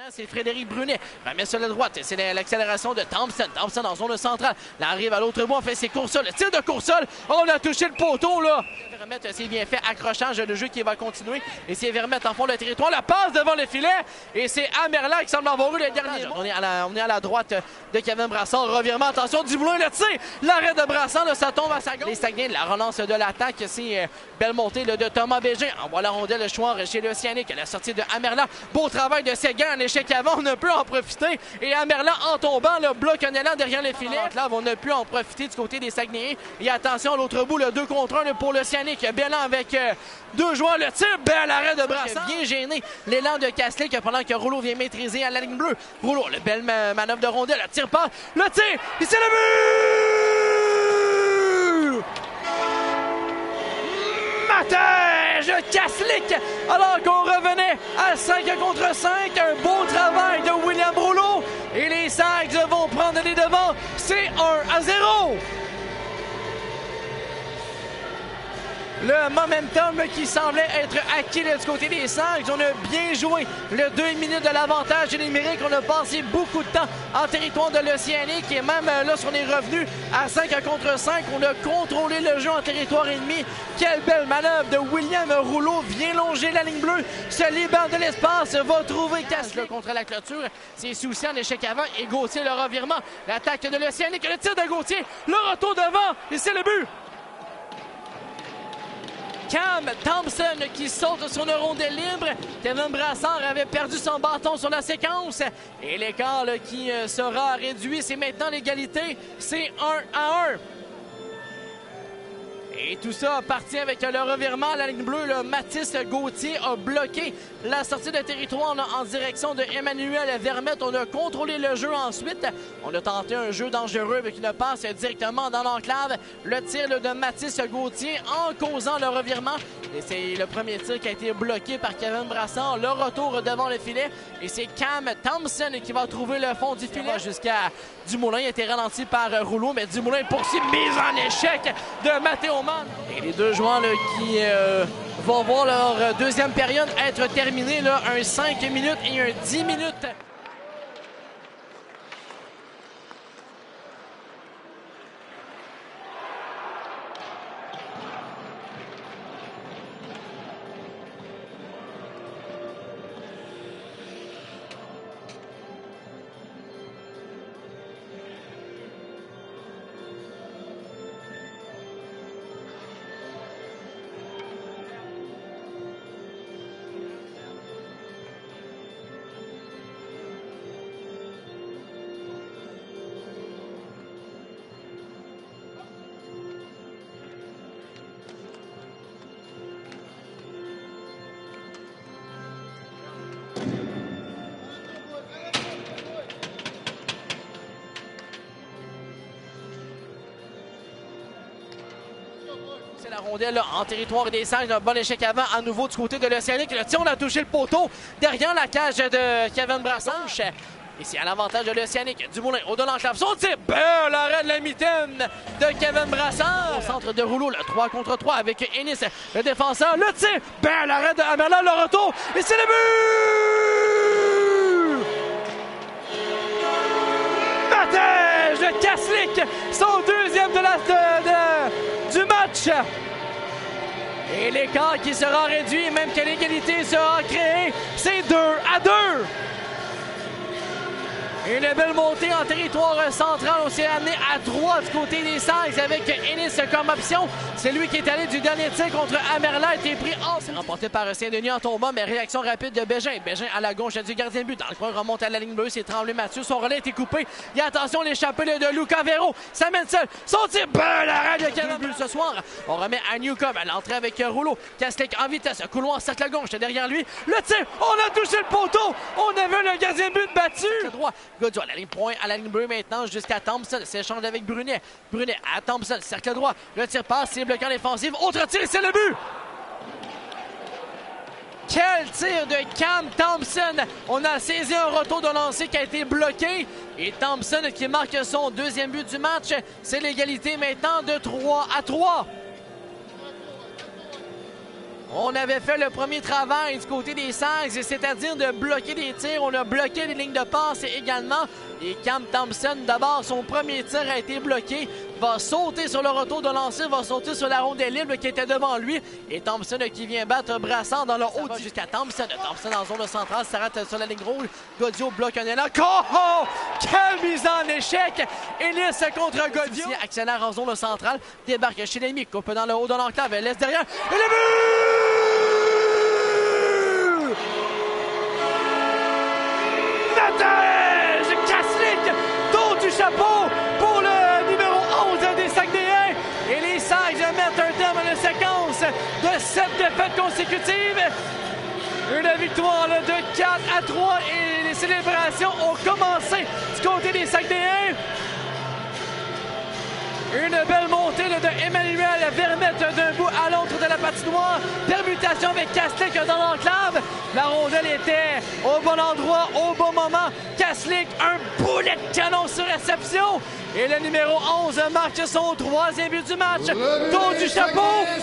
C'est Frédéric Brunet. Remet sur la droite. C'est l'accélération de Thompson. Thompson en zone centrale. Là arrive à l'autre bout. On fait ses courses-sol. Le tir de course-sol. Oh, on a touché le poteau, là. Vermette, c'est bien fait. Accrochage de jeu qui va continuer. Et c'est Vermette en fond le territoire. La passe devant le filet. Et c'est Amerla qui semble avoir eu le dernier. On est à la droite de Kevin Brassard. Revirement. Attention, Dumoulin. Le tir. L'arrêt de Brassard. Là, ça tombe à sa gauche. Les Saguenay, la relance de l'attaque. C'est belle montée là, de Thomas Bégin. Envoie la rondelle. Le Chouard chez l'Océanique. La sortie de Amerla. Beau travail de Séguin. Un échec avant. On a pu en profiter. Et Amerla, en tombant, le bloque un élan derrière les filets. Là, on a pu en profiter du côté des Saguenayens. Et attention, à l'autre bout, le 2 contre 1 pour l'Océanique. Bélan avec deux joueurs. Le tir, bel arrêt de Brassard. Bien gêné. L'élan de Kaslik pendant que Rouleau vient maîtriser à la ligne bleue. Rouleau, le belle manœuvre de rondelle. Le tir passe. Le tir, et c'est le but! Matège Kaslik, alors qu'on revenait à 5 contre 5. Un beau travail de William Rouleau. Et les Sags vont prendre les devants. C'est 1-0. Le momentum qui semblait être acquis du côté des Sags. On a bien joué le 2 minutes de l'avantage numérique. On a passé beaucoup de temps en territoire de l'Océanique. Et même lorsqu'on est revenu à 5 contre 5, on a contrôlé le jeu en territoire ennemi. Quelle belle manœuvre de William Rouleau. Vient longer la ligne bleue. Se libère de l'espace. Va trouver Kaslik contre la clôture. C'est Soucy en échec avant. Et Gauthier le revirement. L'attaque de l'Océanique. Le tir de Gauthier. Le retour devant. Et c'est le but. Cam Thompson qui saute sur une rondelle libre. Kevin Brassard avait perdu son bâton sur la séquence. Et l'écart qui sera réduit, c'est maintenant l'égalité. C'est 1-1. Et tout ça a parti avec le revirement à la ligne bleue. Là, Mathis Gauthier a bloqué la sortie de territoire là, en direction de Emmanuel Vermette. On a contrôlé le jeu ensuite. On a tenté un jeu dangereux avec une passe directement dans l'enclave. Le tir là, de Mathis Gauthier en causant le revirement. Et c'est le premier tir qui a été bloqué par Kevin Brassard. Le retour devant le filet. Et c'est Cam Thompson qui va trouver le fond du filet jusqu'à Dumoulin. Il a été ralenti par Rouleau, mais Dumoulin poursuit mise en échec de Matteo Mann. Et les deux joueurs là, qui vont voir leur deuxième période être terminée, là, un 5 minutes et un 10 minutes. C'est la rondelle là, en territoire des Sags. Un bon échec avant à nouveau du côté de l'Océanique. Le tir, on a touché le poteau derrière la cage de Kevin Brassard. Et c'est à l'avantage de l'Océanique. Dumoulin au-delà de l'enclave. Son tir, l'arrêt de la mitaine de Kevin Brassard. Au centre de Rouleau, le 3 contre 3 avec Ennis, le défenseur. Le tir, l'arrêt de Amerla, le retour. Et c'est le but! Matège de Kaslik, son deuxième du match. Et l'écart qui sera réduit, même que l'égalité sera créée, c'est 2-2. Et une belle montée en territoire central. On s'est amené à 3 du côté des Sags avec Ennis comme option. C'est lui qui est allé du dernier tir contre Amerla. A été pris hors. C'est remporté par Saint-Denis en tombant, mais réaction rapide de Bégin. Bégin à la gauche du gardien de but. Dans le coin, remonte à la ligne bleue. C'est Tremblay Mathieu. Son relais a été coupé. Il y a attention, l'échappée de Luca Vero. Ça mène seul. Son tir, l'arrêt de Kevin Brassard ce soir. On remet à Newcomb à l'entrée avec Rouleau. Kaslik en vitesse. Couloir cercle gauche derrière lui. Le tir, on a touché le poteau. On avait le gardien de but battu. Droit. Godot à la ligne point, à la ligne bleue maintenant jusqu'à Thompson. S'échange avec Brunet. Brunet à Thompson, cercle droit. Le tir passe, c'est bloquant l'offensive. Autre tir, c'est le but! Quel tir de Cam Thompson! On a saisi un retour de lancer qui a été bloqué. Et Thompson qui marque son deuxième but du match. C'est l'égalité maintenant de 3-3. On avait fait le premier travail du côté des Sags, c'est-à-dire de bloquer des tirs. On a bloqué les lignes de passe également. Et Cam Thompson, d'abord, son premier tir a été bloqué. Va sauter sur le retour de lancer, va sauter sur la rondelle libre qui était devant lui. Et Thompson qui vient battre Brassard dans le haut jusqu'à Thompson. Thompson en zone centrale, s'arrête sur la ligne rouge. Gaudio bloque un élan. Oh! Quelle mise en échec! Ellis contre Gaudio. Accélère en zone centrale, débarque chez l'ennemi, coupe dans le haut de l'enclave, laisse derrière. Et le but! Nadège Kaslik, tour du chapeau pour le numéro 11 des Saguenayens. Et les Sags mettent un terme à une séquence de 7 défaites consécutives. Une victoire de 4-3 et les célébrations ont commencé du côté des Saguenayens. Une belle montée de Emmanuel Vermette d'un bout à l'autre de la patinoire. Permutation avec Kaslik dans l'enclave. La rondelle était au bon endroit, au bon moment. Kaslik, un boulet de canon sur réception. Et le numéro 11 marque son 3e but du match. Tour du chapeau.